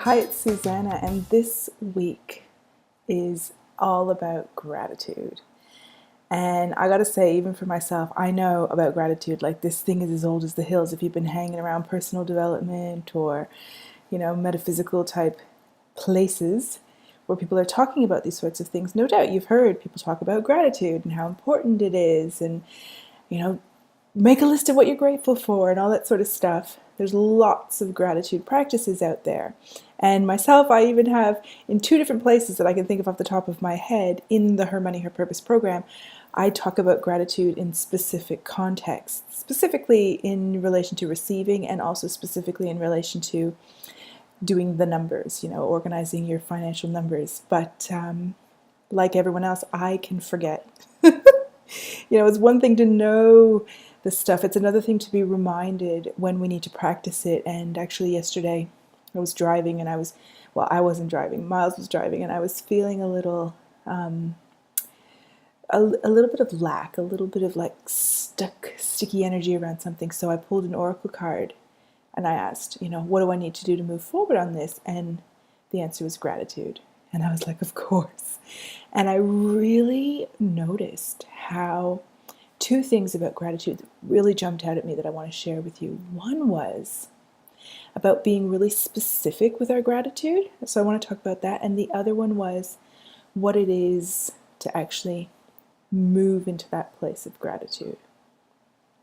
Hi, it's Susanna, and this week is all about gratitude. And I gotta say, even for myself, I know about gratitude. Like, this thing is as old as the hills. If you've been hanging around personal development or, metaphysical type places where people are talking about these sorts of things, no doubt you've heard people talk about gratitude and how important it is, and, you know, make a list of what you're grateful for and all that sort of stuff. There's lots of gratitude practices out there. And myself, I even have in two different places that I can think of off the top of my head in the Her Money, Her Purpose program, I talk about gratitude in specific contexts, specifically in relation to receiving and also specifically in relation to doing the numbers, organizing your financial numbers. But like everyone else, I can forget. It's one thing to know the stuff. It's another thing to be reminded when we need to practice it. And actually yesterday I was driving and I wasn't driving, Miles was driving, and I was feeling a little bit of lack, a little bit of like sticky energy around something. So I pulled an oracle card and I asked, what do I need to do to move forward on this? And the answer was gratitude. And I was like, of course. And I really noticed how two things about gratitude really jumped out at me that I want to share with you. One was about being really specific with our gratitude. So I want to talk about that. And the other one was what it is to actually move into that place of gratitude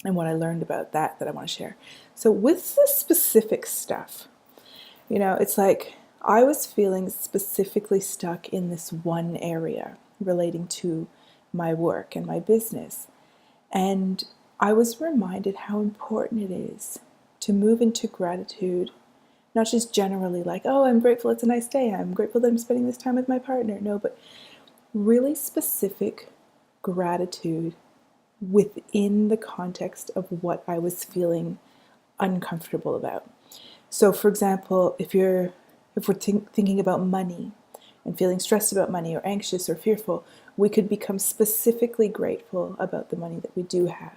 and what I learned about that I want to share. So with the specific stuff, it's like I was feeling specifically stuck in this one area relating to my work and my business. And I was reminded how important it is to move into gratitude, not just generally like, oh, I'm grateful it's a nice day, I'm grateful that I'm spending this time with my partner. No, but really specific gratitude within the context of what I was feeling uncomfortable about. So, for example, if we're thinking about money and feeling stressed about money or anxious or fearful, we could become specifically grateful about the money that we do have,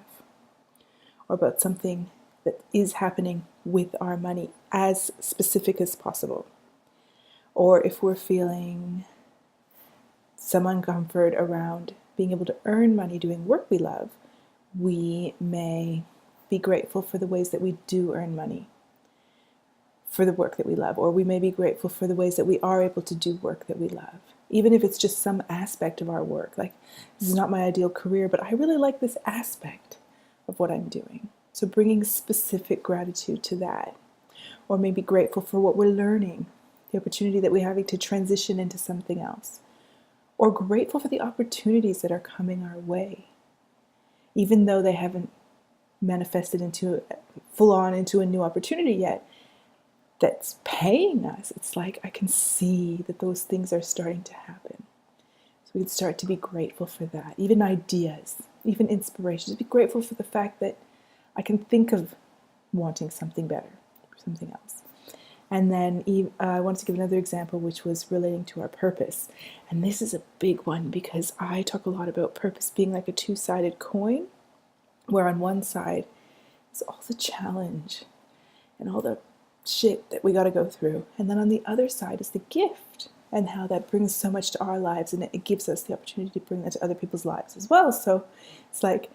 or about something that is happening with our money, as specific as possible. Or if we're feeling some uncomfort around being able to earn money doing work we love, we may be grateful for the ways that we do earn money for the work that we love, or we may be grateful for the ways that we are able to do work that we love, even if it's just some aspect of our work. Like, this is not my ideal career, but I really like this aspect of what I'm doing. So bringing specific gratitude to that, or maybe grateful for what we're learning, the opportunity that we're having to transition into something else, or grateful for the opportunities that are coming our way, even though they haven't manifested into full on into a new opportunity yet that's paying us. It's like I can see that those things are starting to happen. So we can start to be grateful for that. Even ideas, even inspirations. Be grateful for the fact that I can think of wanting something better or something else. And then I wanted to give another example, which was relating to our purpose. And this is a big one because I talk a lot about purpose being like a two-sided coin, where on one side is all the challenge and all the shit that we got to go through. And then on the other side is the gift and how that brings so much to our lives, and it gives us the opportunity to bring that to other people's lives as well. So it's like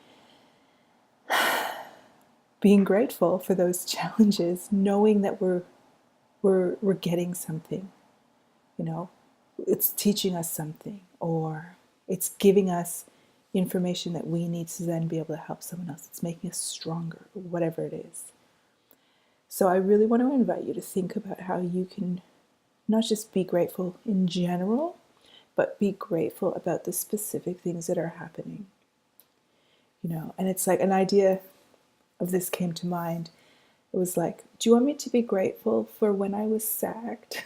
being grateful for those challenges, knowing that we're getting something, it's teaching us something, or it's giving us information that we need to then be able to help someone else. It's making us stronger, whatever it is. So I really want to invite you to think about how you can not just be grateful in general, but be grateful about the specific things that are happening. And it's like an idea of this came to mind. It was like, do you want me to be grateful for when I was sacked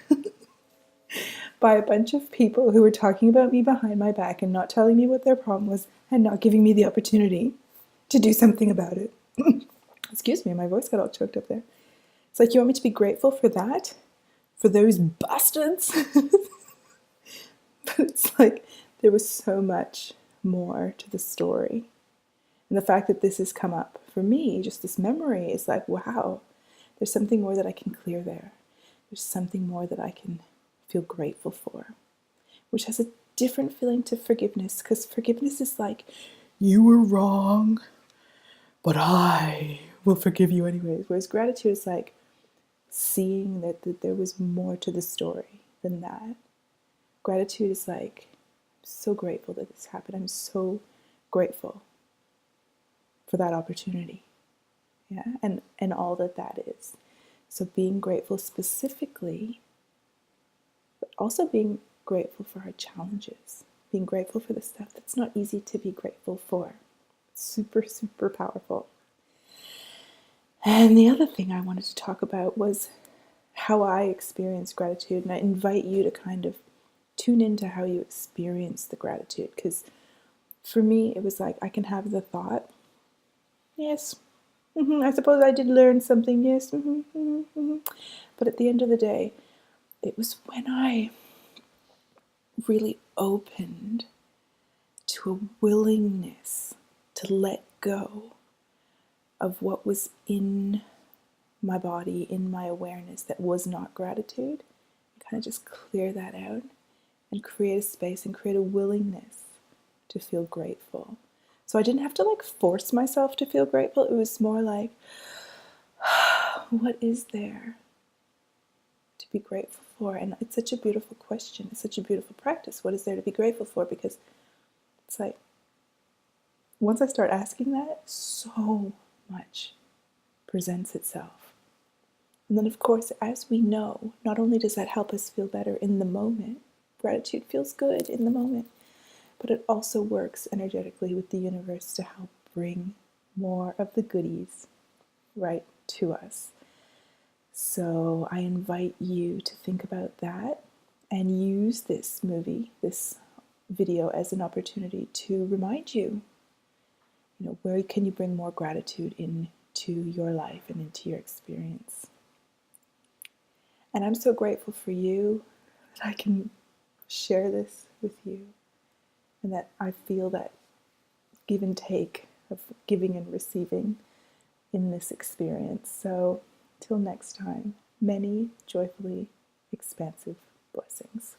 by a bunch of people who were talking about me behind my back and not telling me what their problem was and not giving me the opportunity to do something about it? Excuse me, my voice got all choked up there. It's like, you want me to be grateful for that? For those bastards? But it's like, there was so much more to the story. And the fact that this has come up for me, just this memory, is like, wow, there's something more that I can clear there. There's something more that I can feel grateful for, which has a different feeling to forgiveness, because forgiveness is like, you were wrong, but I will forgive you anyways. Whereas gratitude is like seeing that there was more to the story than that. Gratitude is like, I'm so grateful that this happened. I'm so grateful for that opportunity. Yeah, and all that is. So being grateful specifically, but also being grateful for our challenges, being grateful for the stuff that's not easy to be grateful for. Super, super powerful. And the other thing I wanted to talk about was how I experience gratitude, and I invite you to kind of tune into how you experience the gratitude, because for me it was like, I can have the thought, yes, I suppose I did learn something, yes, but at the end of the day, it was when I really opened to a willingness to let go of what was in my body, in my awareness, that was not gratitude, and kind of just clear that out and create a space and create a willingness to feel grateful. So I didn't have to like force myself to feel grateful. It was more like, what is there to be grateful for? And it's such a beautiful question. It's such a beautiful practice. What is there to be grateful for? Because it's like, once I start asking that, so much presents itself. And then, of course, as we know, not only does that help us feel better in the moment, gratitude feels good in the moment, but it also works energetically with the universe to help bring more of the goodies right to us. So I invite you to think about that and use this movie, this video, as an opportunity to remind you, where can you bring more gratitude into your life and into your experience. And I'm so grateful for you that I can share this with you, and that I feel that give and take of giving and receiving in this experience. So till next time, many joyfully expansive blessings.